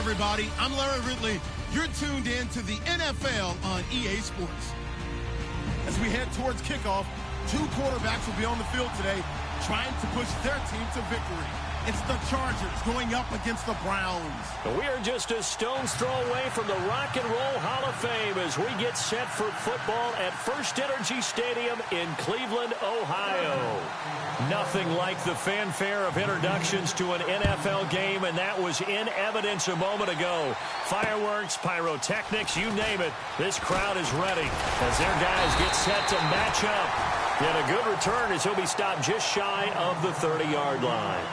everybody. I'm Larry Ridley. You're tuned in to the NFL on EA Sports. As we head towards kickoff, two quarterbacks will be on the field today trying to push their team to victory. It's the Chargers going up against the Browns. We are just a stone's throw away from the Rock and Roll Hall of Fame as we get set for football at First Energy Stadium in Cleveland, Ohio. Nothing like the fanfare of introductions to an NFL game, and that was in evidence a moment ago. Fireworks, pyrotechnics, you name it. This crowd is ready as their guys get set to match up. And a good return as he'll be stopped just shy of the 30-yard line.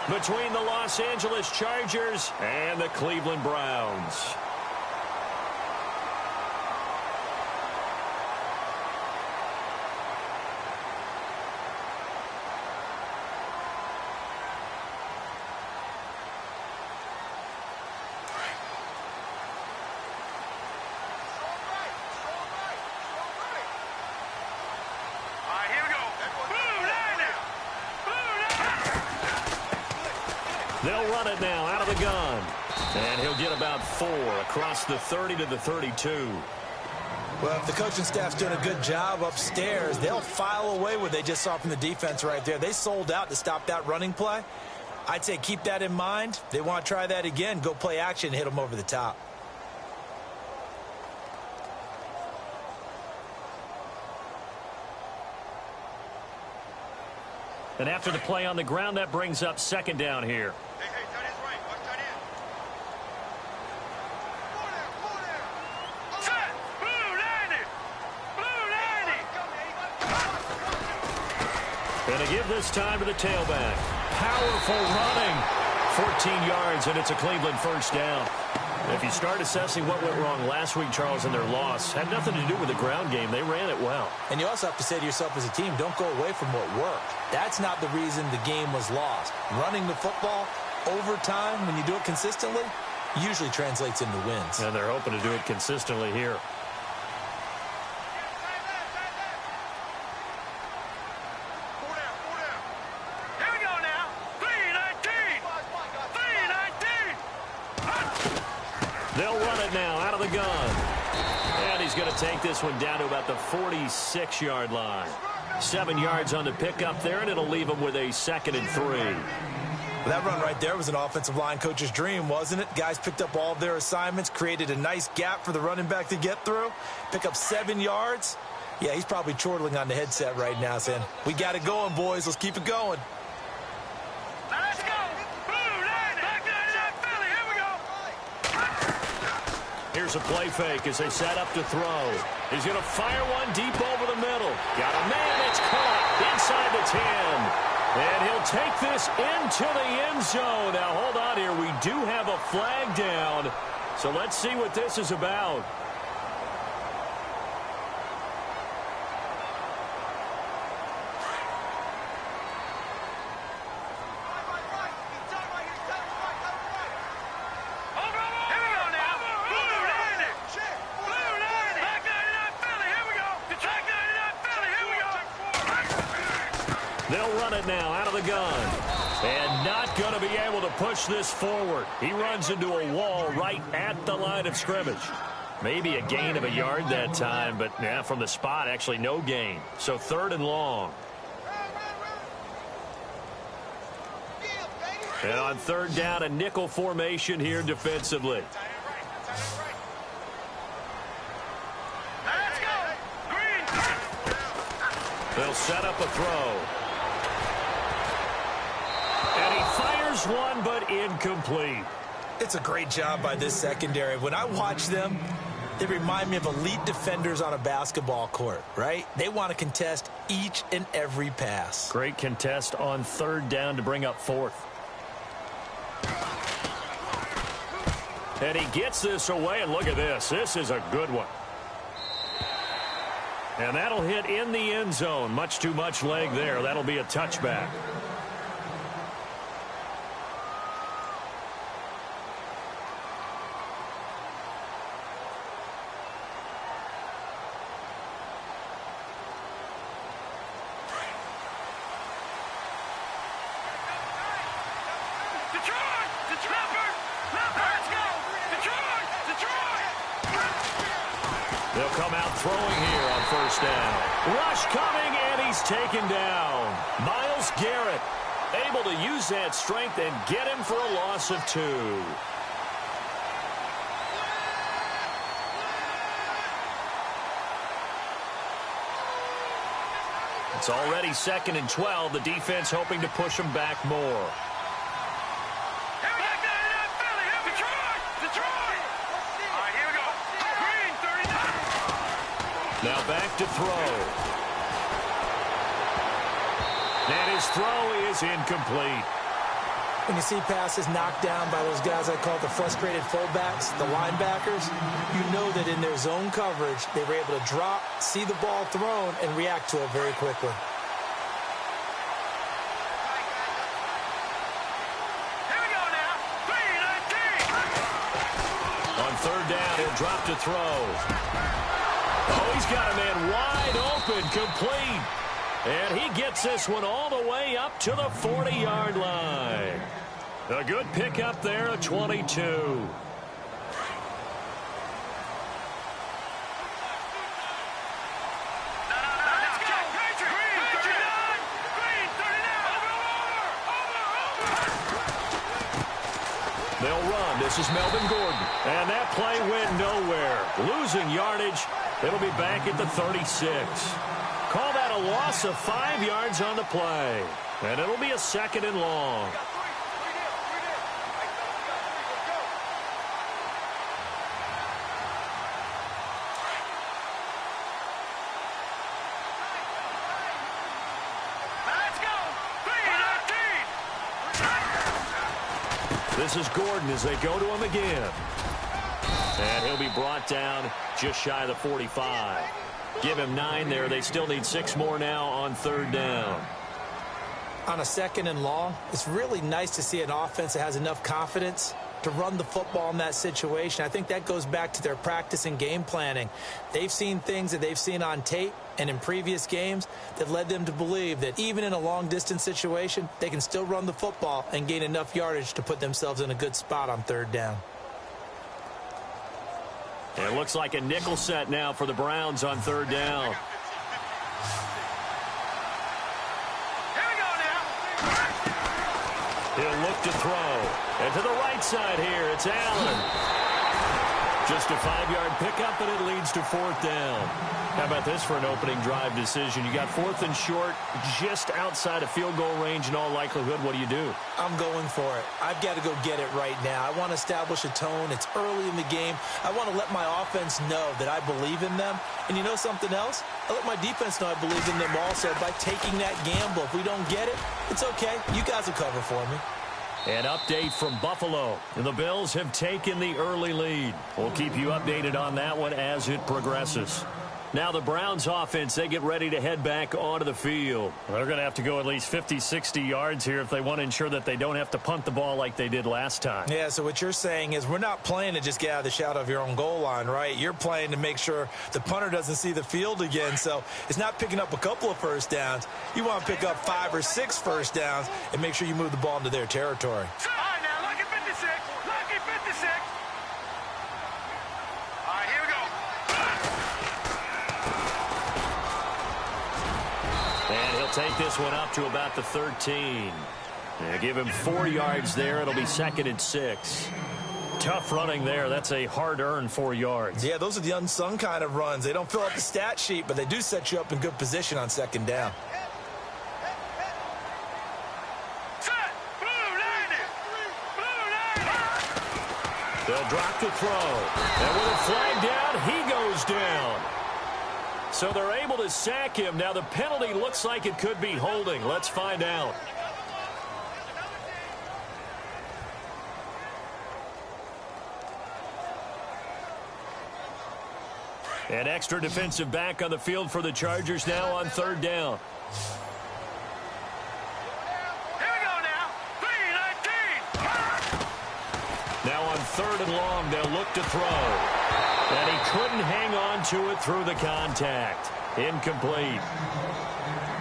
Between the Los Angeles Chargers and the Cleveland Browns. They'll run it now out of the gun. And he'll get about 4 across the 30 to the 32. Well, if the coaching staff's doing a good job upstairs, they'll file away what they just saw from the defense right there. They sold out to stop that running play. I'd say keep that in mind. They want to try that again. Go play action, hit them over the top. And after the play on the ground, that brings up second down here. And to give this time to the tailback. Powerful running. 14 yards, and it's a Cleveland first down. If you start assessing what went wrong last week, Charles, in their loss, had nothing to do with the ground game. They ran it well. And you also have to say to yourself as a team, don't go away from what worked. That's not the reason the game was lost. Running the football over time, when you do it consistently, usually translates into wins. And they're hoping to do it consistently here. They'll run it now out of the gun. And he's going to take this one down to about the 46-yard line. 7 yards on the pickup there, and it'll leave him with a 2nd and 3. Well, that run right there was an offensive line coach's dream, wasn't it? Guys picked up all of their assignments, created a nice gap for the running back to get through, pick up 7 yards. Yeah, he's probably chortling on the headset right now saying, we got it going, boys. Let's keep it going. Here's a play fake as they set up to throw. He's going to fire one deep over the middle. Got a man. It's caught inside the 10. And he'll take this into the end zone. Now, hold on here. We do have a flag down. So let's see what this is about. They'll run it now out of the gun. And not going to be able to push this forward. He runs into a wall right at the line of scrimmage. Maybe a gain of a yard that time, but yeah, from the spot, actually no gain. So 3rd and long. And on 3rd down, a nickel formation here defensively. They'll set up a throw. And he fires one, but incomplete. It's a great job by this secondary. When I watch them, they remind me of elite defenders on a basketball court, right? They want to contest each and every pass. Great contest on 3rd down to bring up 4th. And he gets this away, and look at this. This is a good one. And that'll hit in the end zone. Much too much leg there. That'll be a touchback. Detroit! Let's go! come out throwing here on first down. Rush coming, and he's taken down. Myles Garrett able to use that strength and get him for a loss of 2. It's already 2nd and 12. The defense hoping to push him back more. Now back to throw. And his throw is incomplete. When you see passes knocked down by those guys I call the frustrated fullbacks, the linebackers, you know that in their zone coverage, they were able to drop, see the ball thrown, and react to it very quickly. Here we go now. 3-19. On third down, he'll drop to throw. Oh, he's got a man wide open, complete. And he gets this one all the way up to the 40-yard line. A good pickup there, a 22. They'll run. This is Melvin Gordon. And that play went nowhere. Losing yardage. It'll be back at the 36. Call that a loss of 5 yards on the play. And it'll be a 2nd and long. Let's go. 3-19. This is Gordon as they go to him again. And he'll be brought down just shy of the 45. Give him 9 there. They still need 6 more now on third down. On a 2nd and long, it's really nice to see an offense that has enough confidence to run the football in that situation. I think that goes back to their practice and game planning. They've seen things that they've seen on tape and in previous games that led them to believe that even in a long-distance situation, they can still run the football and gain enough yardage to put themselves in a good spot on third down. It looks like a nickel set now for the Browns on third down. Here we go now. He'll look to throw. And to the right side here, it's Allen. Just a 5-yard pickup, and it leads to 4th down. How about this for an opening drive decision? You got 4th and short, just outside of field goal range in all likelihood. What do you do? I'm going for it. I've got to go get it right now. I want to establish a tone. It's early in the game. I want to let my offense know that I believe in them. And you know something else? I let my defense know I believe in them also by taking that gamble. If we don't get it, it's okay. You guys will cover for me. An update from Buffalo. The Bills have taken the early lead. We'll keep you updated on that one as it progresses. Now the Browns offense, they get ready to head back onto the field. They're going to have to go at least 50, 60 yards here if they want to ensure that they don't have to punt the ball like they did last time. Yeah, so what you're saying is we're not playing to just get out of the shadow of your own goal line, right? You're playing to make sure the punter doesn't see the field again. So it's not picking up a couple of first downs. You want to pick up 5 or 6 first downs and make sure you move the ball into their territory. All right, now, lucky 56. Lucky 56. All right, here we go. And he'll take this one up to about the 13. They give him 4 yards there. It'll be 2nd and 6. Tough running there. That's a hard-earned 4 yards. Yeah, those are the unsung kind of runs. They don't fill up the stat sheet, but they do set you up in good position on 2nd down. Set. Blue 90. Blue 90. They'll drop the throw. And with a flag down, he goes down. So they're able to sack him. Now the penalty looks like it could be holding. Let's find out. An extra defensive back on the field for the Chargers now on 3rd down. Here we go now. 3-19. Now on 3rd and long, they'll look to throw. And he couldn't hang on to it through the contact. Incomplete.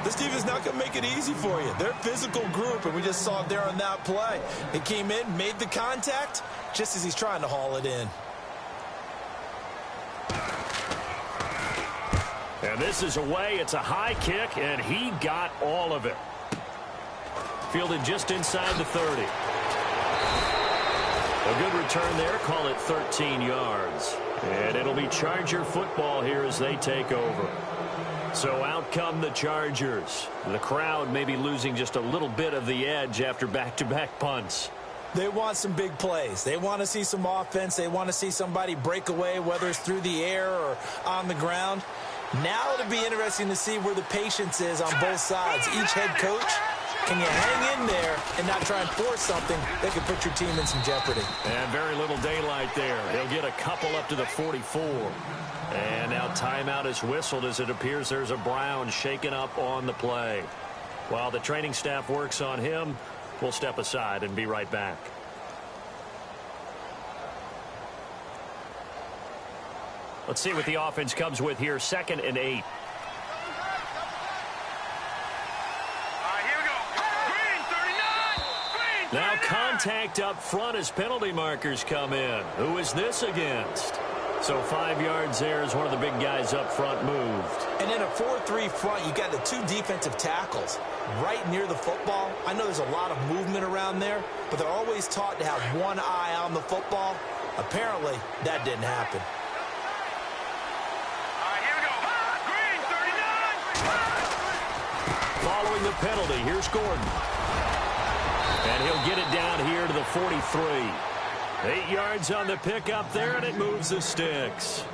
This team is not going to make it easy for you. They're a physical group, and we just saw it there on that play. They came in, made the contact, just as he's trying to haul it in. And this is away. It's a high kick, and he got all of it. Fielded just inside the 30. A good return there. Call it 13 yards. And it'll be Charger football here as they take over. So out come the Chargers. The crowd may be losing just a little bit of the edge after back-to-back punts. They want some big plays. They want to see some offense. They want to see somebody break away, whether it's through the air or on the ground. Now it'll be interesting to see where the patience is on both sides. Each head coach, can you hang in there and not try and force something that could put your team in some jeopardy? And very little daylight there. He'll get a couple up to the 44. And now timeout is whistled as it appears there's a Brown shaken up on the play. While the training staff works on him, we'll step aside and be right back. Let's see what the offense comes with here. 2nd and 8. Here we go. Green, 39. Green, 39. Now contact up front as penalty markers come in. Who is this against? So 5 yards there as one of the big guys up front moved. And in a 4-3 front, you got the 2 defensive tackles right near the football. I know there's a lot of movement around there, but they're always taught to have one eye on the football. Apparently, that didn't happen. Here we go. Green, 39. Following the penalty, here's Gordon. And he'll get it down here to the 43. 8 yards on the pickup there, and it moves the sticks.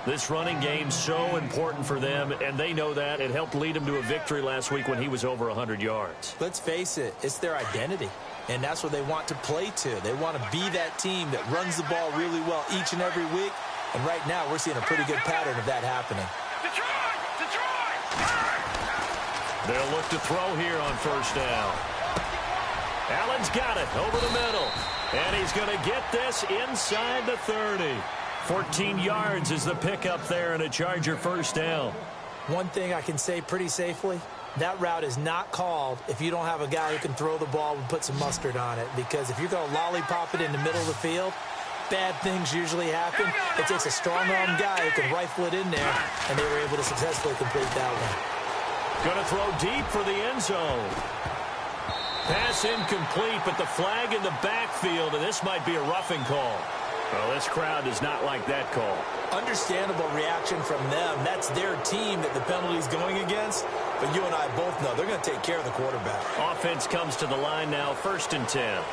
This running game's so important for them, and they know that. It helped lead them to a victory last week when he was over 100 yards. Let's face it, it's their identity, and that's what they want to play to. They want to be that team that runs the ball really well each and every week, and right now we're seeing a pretty good pattern of that happening. Detroit! They'll look to throw here on 1st down. Allen's got it over the middle. And he's going to get this inside the 30. 14 yards is the pickup there and a Charger 1st down. One thing I can say pretty safely, that route is not called if you don't have a guy who can throw the ball and put some mustard on it. Because if you're going to lollipop it in the middle of the field, bad things usually happen. It takes a strong-arm guy who can rifle it in there, and they were able to successfully complete that one. Going to throw deep for the end zone. Pass incomplete, but the flag in the backfield, and this might be a roughing call. Well, this crowd does not like that call. Understandable reaction from them. That's their team that the penalty's going against. But you and I both know they're going to take care of the quarterback. Offense comes to the line now, 1st and 10.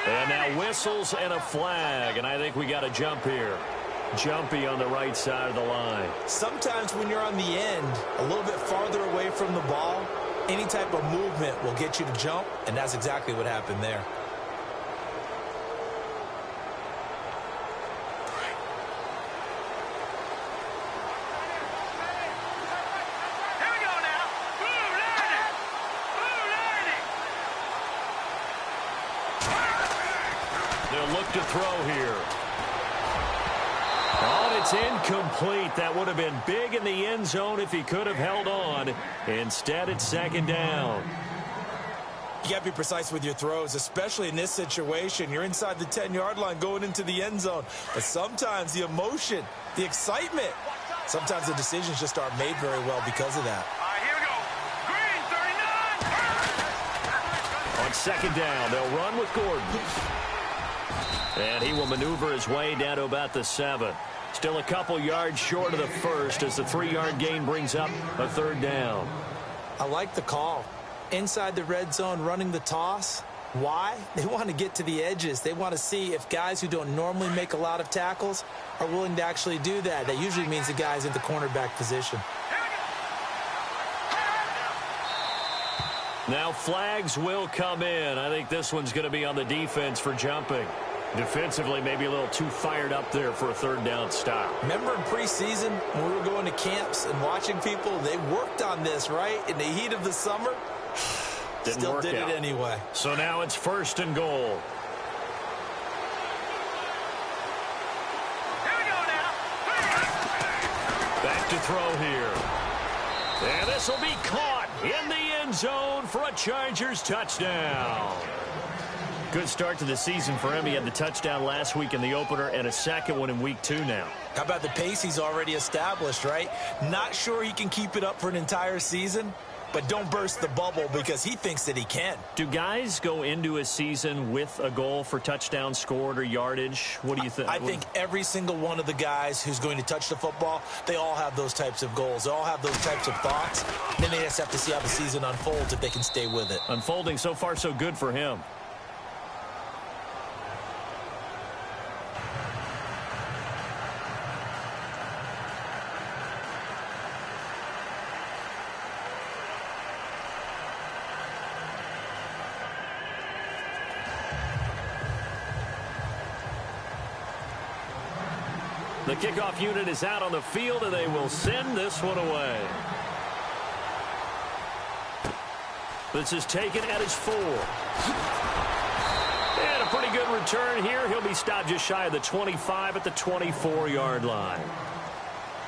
And now whistles and a flag, and I think we got a jump here. Jumpy on the right side of the line. Sometimes when you're on the end, a little bit farther away from the ball, any type of movement will get you to jump, and that's exactly what happened there. Here we go now. Blue 90. They'll look to throw here. Oh, it's incomplete. That would have been big in the end zone if he could have held on. Instead, it's 2nd down. You got to be precise with your throws, especially in this situation. You're inside the 10-yard line going into the end zone. But sometimes the emotion, the excitement, sometimes the decisions just aren't made very well because of that. Here we go. Green, 39. On 2nd down, they'll run with Gordon. And he will maneuver his way down to about the 7. Still a couple yards short of the 1st as the 3-yard gain brings up a 3rd down. I like the call. Inside the red zone running the toss. Why? They want to get to the edges. They want to see if guys who don't normally make a lot of tackles are willing to actually do that. That usually means the guy's in the cornerback position. Now flags will come in. I think this one's going to be on the defense for jumping. Defensively, maybe a little too fired up there for a 3rd down stop. Remember in preseason when we were going to camps and watching people, they worked on this, right? In the heat of the summer, still did it anyway. So now it's 1st and goal. Here we go now. Back to throw here. And this will be caught in the end zone for a Chargers touchdown. Good start to the season for him. He had the touchdown last week in the opener and a second one in week 2 now. How about the pace he's already established, right? Not sure he can keep it up for an entire season, but don't burst the bubble because he thinks that he can. Do guys go into a season with a goal for touchdowns scored or yardage? What do you think? I think every single one of the guys who's going to touch the football, they all have those types of goals. They all have those types of thoughts. And then they just have to see how the season unfolds if they can stay with it. Unfolding so far so good for him. The kickoff unit is out on the field, and they will send this one away. This is taken at his 4. And a pretty good return here. He'll be stopped just shy of the 25 at the 24-yard line.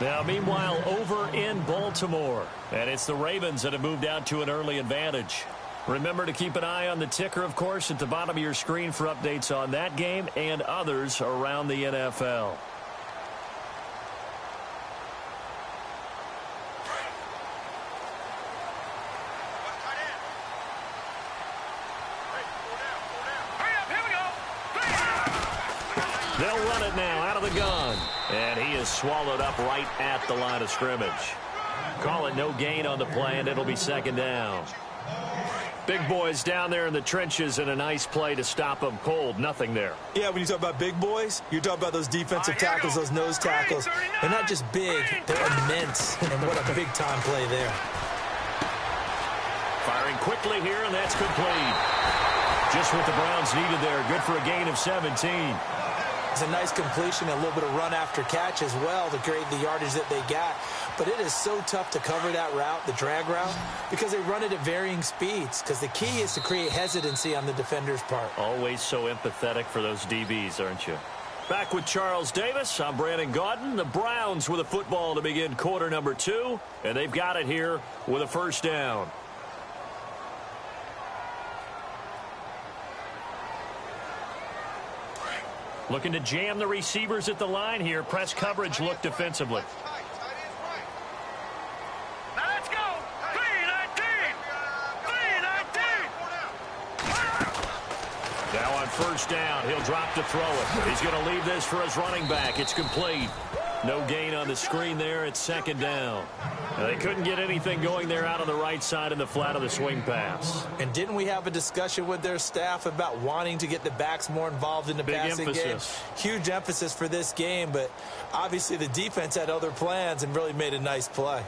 Now, meanwhile, over in Baltimore. And it's the Ravens that have moved out to an early advantage. Remember to keep an eye on the ticker, of course, at the bottom of your screen for updates on that game and others around the NFL. They'll run it now out of the gun. And he is swallowed up right at the line of scrimmage. Call it no gain on the play, and it'll be second down. Big boys down there in the trenches, and a nice play to stop them cold. Nothing there. Yeah, when you talk about big boys, you're talking about those defensive tackles, those nose tackles. They're not just big, they're immense. And what a big-time play there. Firing quickly here, and that's complete. Just what the Browns needed there. Good for a gain of 17. It's a nice completion, a little bit of run after catch as well to create the yardage that they got. But it is so tough to cover that route, the drag route, because they run it at varying speeds. Because the key is to create hesitancy on the defender's part. Always so empathetic for those DBs, aren't you? Back with Charles Davis. I'm Brandon Gaudin. The Browns with a football to begin quarter number 2. And they've got it here with a first down. Looking to jam the receivers at the line here. Press coverage look defensively. Now let's go. 3-19. 3-19. Now on first down, he'll drop to throw it. He's going to leave this for his running back. It's complete. No gain on the screen there. It's second down. Now, they couldn't get anything going there out on the right side in the flat of the swing pass. And didn't we have a discussion with their staff about wanting to get the backs more involved in the passing game? Huge emphasis for this game, but obviously the defense had other plans and really made a nice play.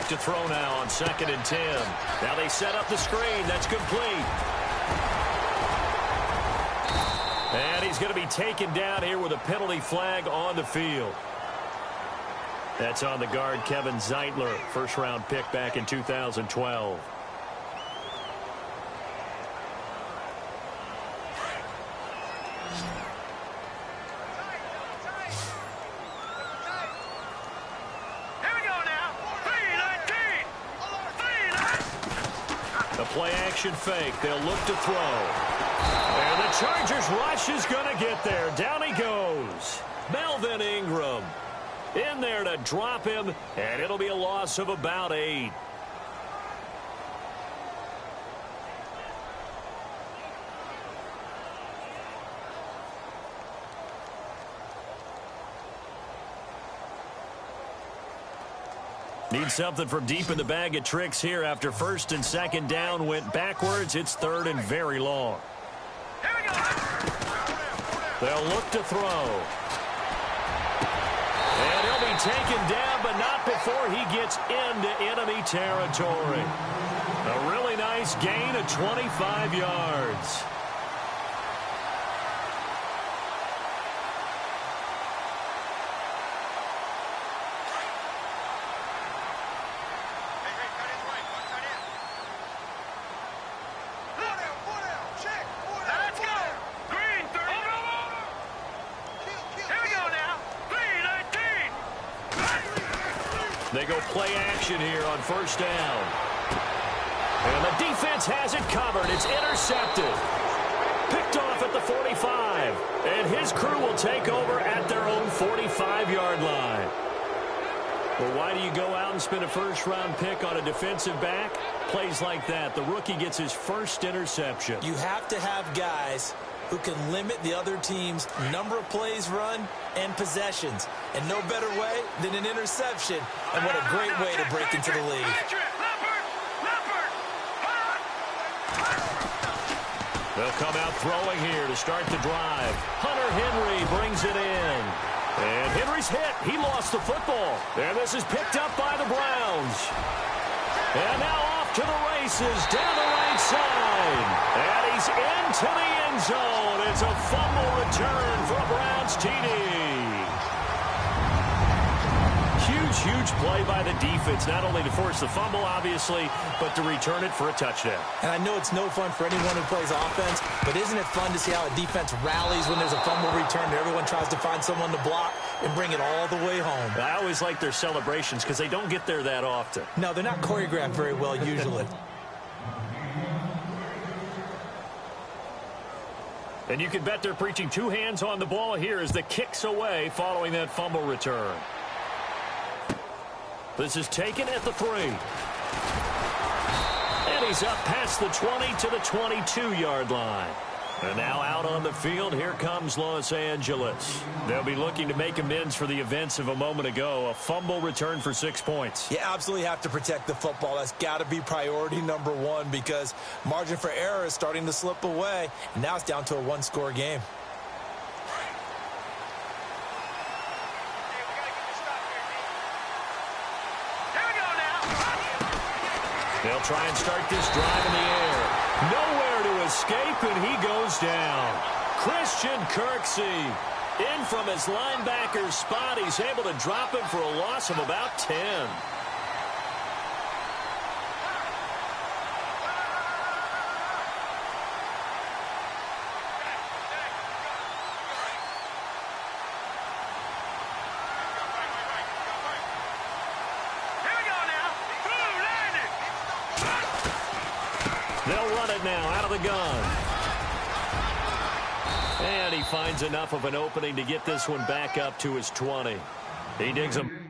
To throw now on 2nd and 10. Now they set up the screen. That's complete. And he's going to be taken down here with a penalty flag on the field. That's on the guard, Kevin Zeitler, first-round pick back in 2012. Play-action fake. They'll look to throw. And the Chargers rush is going to get there. Down he goes. Melvin Ingram in there to drop him, and it'll be a loss of about 8. Need something from deep in the bag of tricks here after first and second down went backwards. It's third and very long. They'll look to throw. And he'll be taken down, but not before he gets into enemy territory. A really nice gain of 25 yards. They go play action here on first down. And the defense has it covered. It's intercepted. Picked off at the 45. And his crew will take over at their own 45-yard line. Well, why do you go out and spend a first-round pick on a defensive back? Plays like that. The rookie gets his first interception. You have to have guys who can limit the other team's number of plays run and possessions. And no better way than an interception. And what a great way to break into the league. They'll come out throwing here to start the drive. Hunter Henry brings it in. And Henry's hit. He lost the football. And this is picked up by the Browns. And now off to the races down the right side. And he's into the end zone. It's a fumble return for a Browns TD. Huge play by the defense, not only to force the fumble, obviously, but to return it for a touchdown. And I know it's no fun for anyone who plays offense, but isn't it fun to see how a defense rallies when there's a fumble return and everyone tries to find someone to block and bring it all the way home? I always like their celebrations because they don't get there that often. No, they're not choreographed very well usually. And you can bet they're preaching two hands on the ball here as the kick's away following that fumble return. This is taken at the 3. And he's up past the 20 to the 22-yard line. And now out on the field, here comes Los Angeles. They'll be looking to make amends for the events of a moment ago. A fumble return for 6 points. You absolutely have to protect the football. That's got to be priority number one because margin for error is starting to slip away. And now it's down to a one-score game. They'll try and start this drive in the air. Nowhere to escape, and he goes down. Christian Kirksey in from his linebacker spot. He's able to drop him for a loss of about 10. They'll run it now out of the gun. And he finds enough of an opening to get this one back up to his 20. He digs him.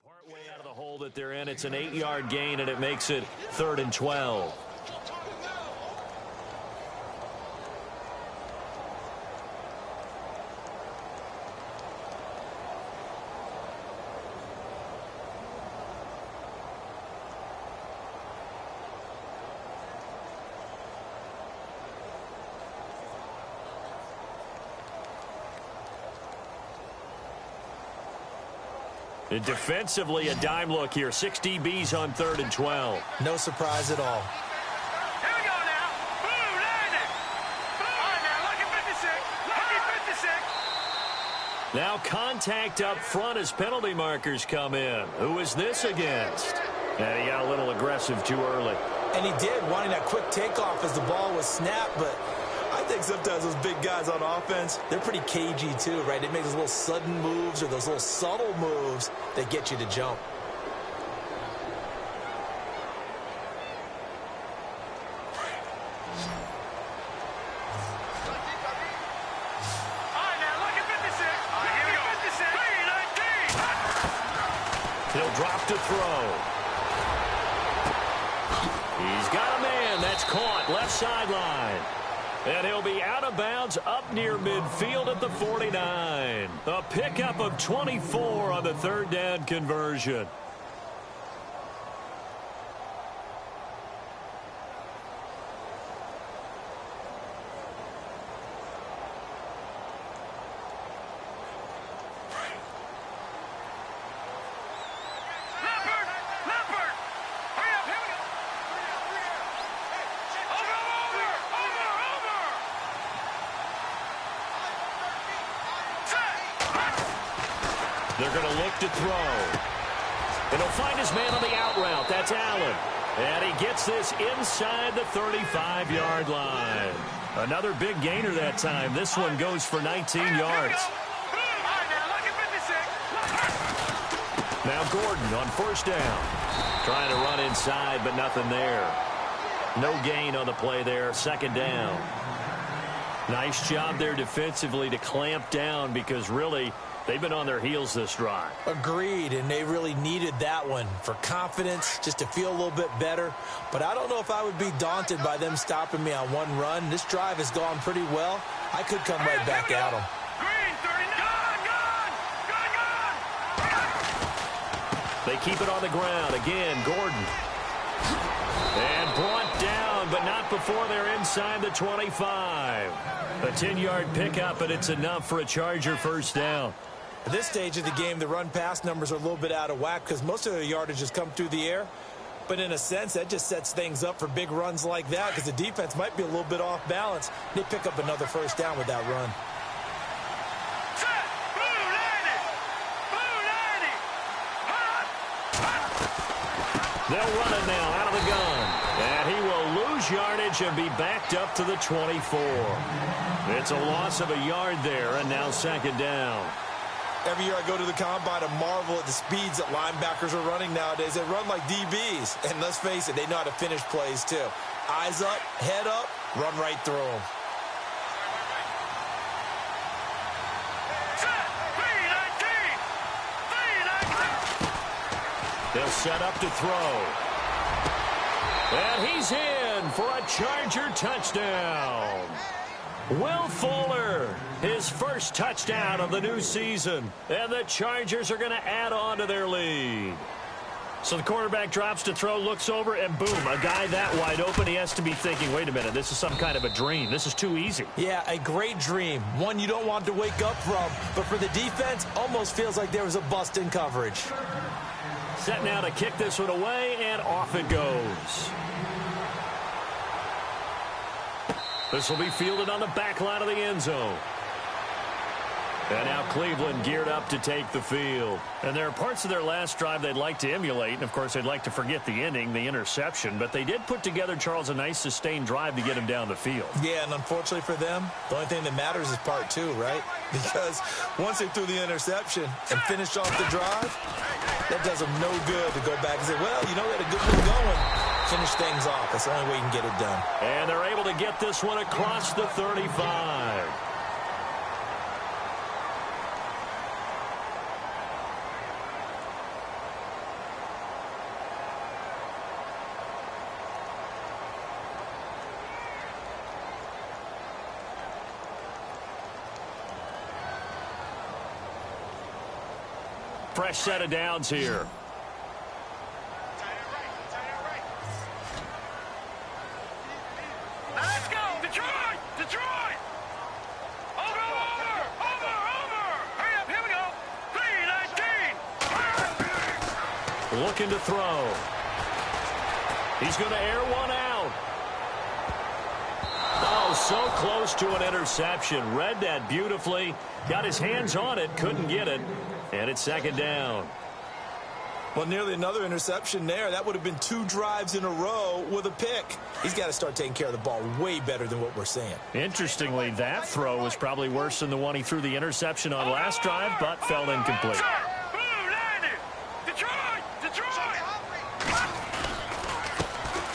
Partway out of the hole that they're in, it's an 8-yard gain, and it makes it 3rd and 12. And defensively, a dime look here. 6 DBs on 3rd and 12. No surprise at all. Here we go now. Boom, landed. Boom. All right, now, lucky 56. Lucky 56. Now contact up front as penalty markers come in. Who is this against? And he got a little aggressive too early. And he did, wanting that quick takeoff as the ball was snapped, but I think sometimes those big guys on offense, they're pretty cagey too, right? They make those little sudden moves or those little subtle moves that get you to jump. All right, now, lucky 56. All right, here we go. 3-19. He'll drop to throw. He's got a man. That's caught. Left sideline. And he'll be out of bounds up near midfield at the 49. A pickup of 24 on the 3rd down conversion. They're going to look to throw. And he'll find his man on the out route. That's Allen. And he gets this inside the 35-yard line. Another big gainer that time. This one goes for 19 yards. Now Gordon on first down. Trying to run inside, but nothing there. No gain on the play there. Second down. Nice job there defensively to clamp down because really they've been on their heels this drive. Agreed, and they really needed that one for confidence, just to feel a little bit better. But I don't know if I would be daunted by them stopping me on one run. This drive has gone pretty well. I could come right back at them. They keep it on the ground. Again, Gordon. And brought down, but not before they're inside the 25. A 10-yard pickup, and it's enough for a Charger first down. At this stage of the game, the run-pass numbers are a little bit out of whack because most of their yardage has come through the air. But in a sense, that just sets things up for big runs like that because the defense might be a little bit off balance. They pick up another first down with that run. They'll run it now out of the gun. And he will lose yardage and be backed up to the 24. It's a loss of a yard there, and now second down. Every year I go to the combine and marvel at the speeds that linebackers are running nowadays. They run like DBs. And let's face it, they know how to finish plays too. Eyes up, head up, run right through them. They'll set up to throw. And he's in for a Charger touchdown. Will Fuller, his first touchdown of the new season. And the Chargers are going to add on to their lead. So the quarterback drops to throw, looks over, and boom, a guy that wide open. He has to be thinking, wait a minute, this is some kind of a dream. This is too easy. Yeah, a great dream. One you don't want to wake up from. But for the defense, almost feels like there was a bust in coverage. Set now to kick this one away, and off it goes. This will be fielded on the back line of the end zone. And now Cleveland geared up to take the field. And there are parts of their last drive they'd like to emulate. And, of course, they'd like to forget the ending, the interception. But they did put together, Charles, a nice sustained drive to get him down the field. Yeah, and unfortunately for them, the only thing that matters is part two, right? Because once they threw the interception and finished off the drive, that does them no good to go back and say, well, you know, we had a good one going. Finish things off. That's the only way you can get it done. And they're able to get this one across the 35. Fresh set of downs here. Let's go! Detroit! Detroit! Over! Hurry up, here we go! 3-19! Looking to throw. He's going to air one out. Oh, so close to an interception. Read that beautifully. Got his hands on it, couldn't get it. And it's second down. Well, nearly another interception there. That would have been 2 drives in a row with a pick. He's got to start taking care of the ball way better than what we're seeing. Interestingly, that throw was probably worse than the one he threw the interception on last drive, but fell incomplete.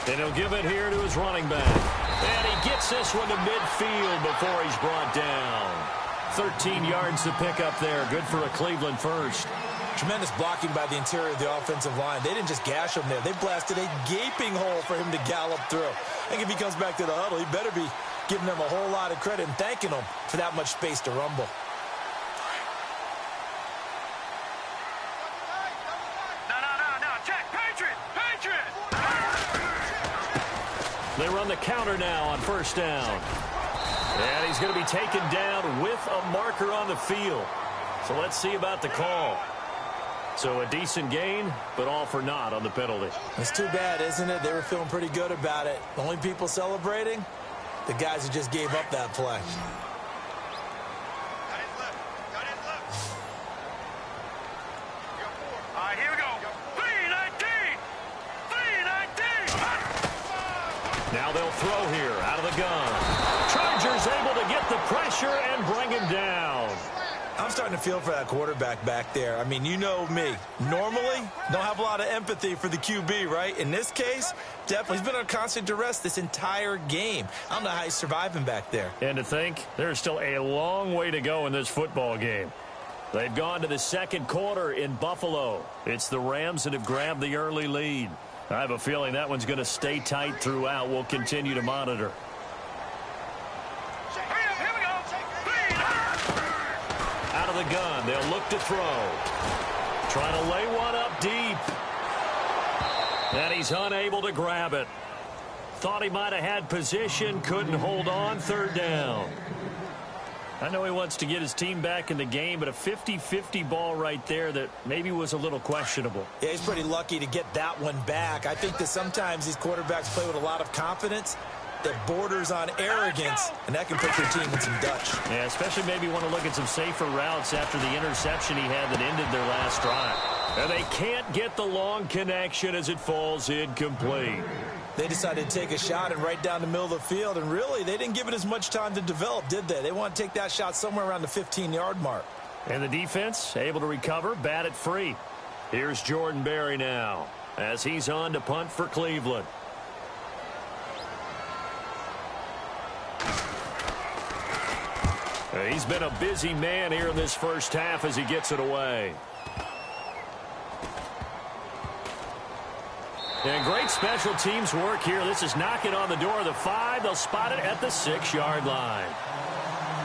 And he'll give it here to his running back. And he gets this one to midfield before he's brought down. 13 yards to pick up there. Good for a Cleveland first. Tremendous blocking by the interior of the offensive line. They didn't just gash him there. They blasted a gaping hole for him to gallop through. I think if he comes back to the huddle, he better be giving them a whole lot of credit and thanking them for that much space to rumble. No. Check. Patriot! They run the counter now on first down. And he's going to be taken down with a marker on the field. So let's see about the call. So a decent gain, but all for naught on the penalty. It's too bad, isn't it? They were feeling pretty good about it. The only people celebrating, the guys who just gave up that play. All right, here we go. 3-19! Now they'll throw here out of the gun. Chargers able to get the pressure and bring him down. I'm starting to feel for that quarterback back there. I mean, you know me. Normally, don't have a lot of empathy for the QB, right? In this case, definitely. He's been on constant duress this entire game. I don't know how he's surviving back there. And to think, there's still a long way to go in this football game. They've gone to the second quarter in Buffalo. It's the Rams that have grabbed the early lead. I have a feeling that one's going to stay tight throughout. We'll continue to monitor. Out of the gun, they'll look to throw. Trying to lay one up deep. And he's unable to grab it. Thought he might have had position, couldn't hold on, third down. I know he wants to get his team back in the game, but a 50-50 ball right there that maybe was a little questionable. Yeah, he's pretty lucky to get that one back. I think that sometimes these quarterbacks play with a lot of confidence that borders on arrogance, and that can put your team in some Dutch. Yeah, especially maybe want to look at some safer routes after the interception he had that ended their last drive. And they can't get the long connection as it falls incomplete. They decided to take a shot and right down the middle of the field, and really, they didn't give it as much time to develop, did they? They want to take that shot somewhere around the 15-yard mark. And the defense able to recover, bat it free. Here's Jordan Berry now as he's on to punt for Cleveland. He's been a busy man here in this first half as he gets it away. And great special teams work here. This is knocking on the door of the 5. They'll spot it at the 6-yard line.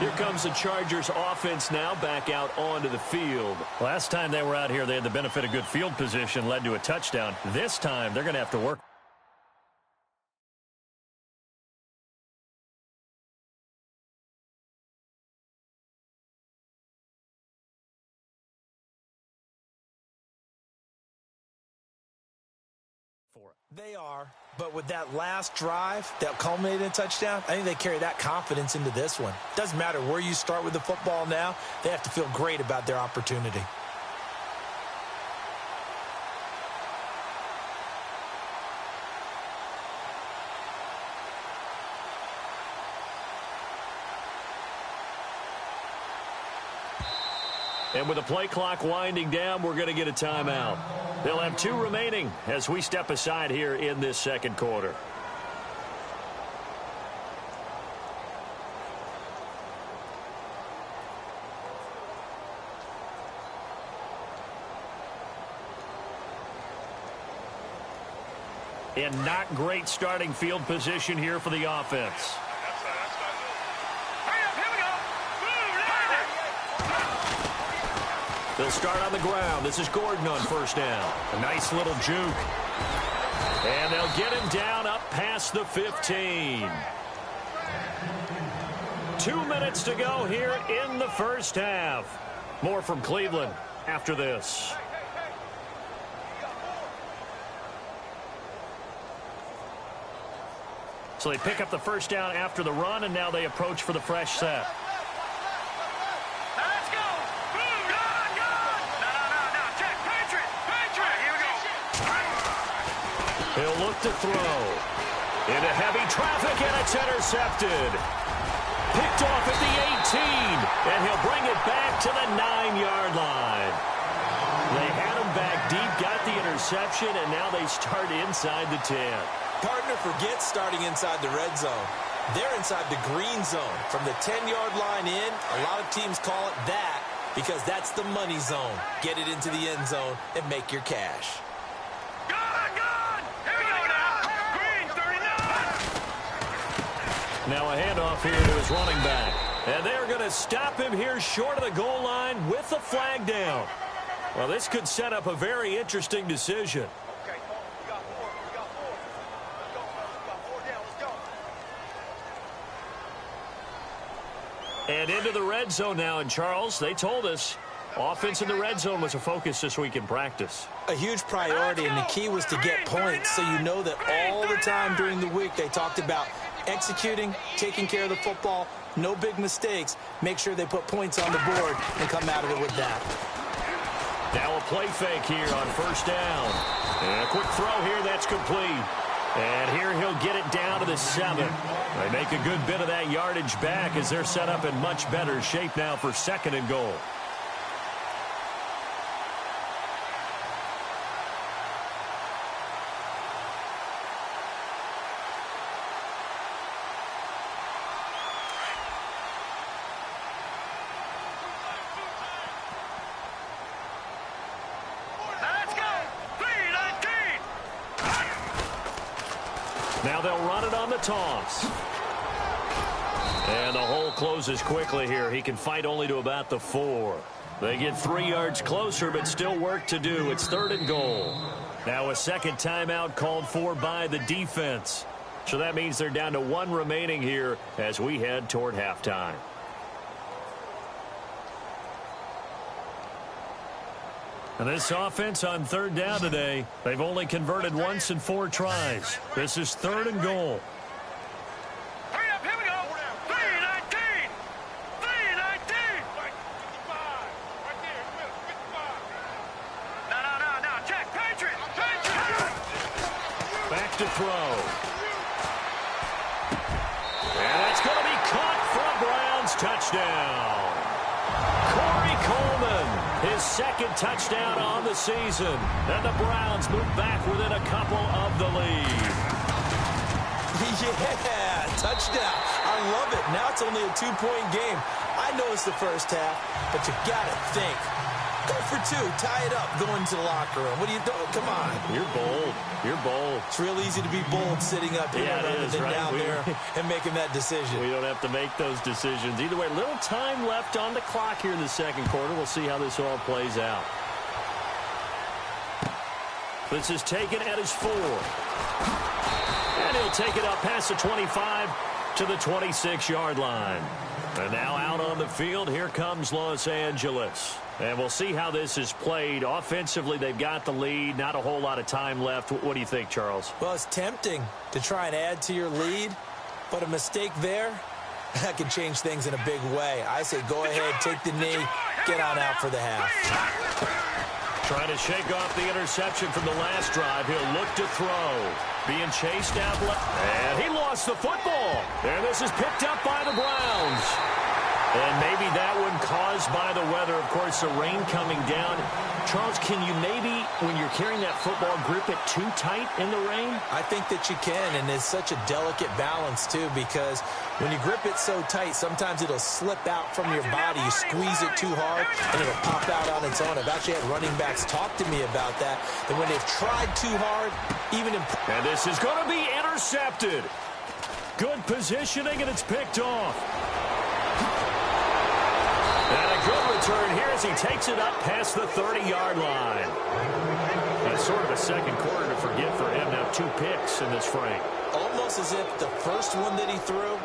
Here comes the Chargers offense now back out onto the field. Last time they were out here, they had the benefit of good field position, led to a touchdown. This time, they're going to have to work. They are, but with that last drive that culminated in a touchdown, I think they carry that confidence into this one. Doesn't matter where you start with the football now, they have to feel great about their opportunity. And with the play clock winding down, we're going to get a timeout. They'll have 2 remaining as we step aside here in this second quarter. And not great starting field position here for the offense. They'll start on the ground. This is Gordon on first down. A nice little juke. And they'll get him down up past the 15. 2 minutes to go here in the first half. More from Cleveland after this. So they pick up the first down after the run, and now they approach for the fresh set. He'll look to throw. Into heavy traffic, and it's intercepted. Picked off at the 18, and he'll bring it back to the 9-yard line. They had him back deep, got the interception, and now they start inside the 10. Partner forgets starting inside the red zone. They're inside the green zone. From the 10-yard line in, a lot of teams call it that because that's the money zone. Get it into the end zone and make your cash. Now a handoff here to his running back. And they're going to stop him here short of the goal line with the flag down. Well, this could set up a very interesting decision. Okay, we got 4. We got 4. We got 4 down. Let's go. And into the red zone now. And, Charles, they told us offense in the red zone was a focus this week in practice. A huge priority, and the key was to get points. So you know that all the time during the week they talked about executing, taking care of the football, no big mistakes. Make sure they put points on the board and come out of it with that. Now a play fake here on first down. And a quick throw here, that's complete. And here he'll get it down to of the 7. They make a good bit of that yardage back as they're set up in much better shape now for 2nd and goal. Now they'll run it on the toss. And the hole closes quickly here. He can fight only to about the 4. They get 3 yards closer, but still work to do. It's 3rd and goal. Now a second timeout called for by the defense. So that means they're down to 1 remaining here as we head toward halftime. And this offense on 3rd down today, they've only converted once in 4 tries. This is 3rd and goal. Hurry up, here we go. 3-19. 3-19. Right there, 55. No. Jack, Patriot. Back to throw. And that's going to be caught for a Browns touchdown. Corey Coleman, his 2nd touchdown on the season. And the Browns move back within a couple of the lead. Yeah, touchdown. I love it. Now it's only a 2-point game. I know it's the first half, but you got to think. Go for 2. Tie it up. Go into the locker room. What are you doing? Come on. You're bold. You're bold. It's real easy to be bold sitting up here rather than down there and making that decision. We don't have to make those decisions. Either way, little time left on the clock here in the 2nd quarter. We'll see how this all plays out. This is taken at his 4. And he'll take it up past the 25 to the 26-yard line. And now out on the field, here comes Los Angeles. And we'll see how this is played. Offensively, they've got the lead. Not a whole lot of time left. What do you think, Charles? Well, it's tempting to try and add to your lead, but a mistake there, that can change things in a big way. I say go ahead, take the knee, get on out for the half. Trying to shake off the interception from the last drive. He'll look to throw. Being chased out. And he lost the football. And this is picked up by the Browns. And maybe that one caused by the weather. Of course, the rain coming down. Charles, can you maybe, when you're carrying that football, grip it too tight in the rain? I think that you can, and it's such a delicate balance, too, because when you grip it so tight, sometimes it'll slip out from your body. You squeeze it too hard, and it'll pop out on its own. I've actually had running backs talk to me about that, that when they've tried too hard, even in... And this is going to be intercepted. Good positioning, and it's picked off. And a good return here as he takes it up past the 30-yard line. That's sort of a 2nd quarter to forget for him. Now 2 picks in this frame. Almost as if the first one that he threw,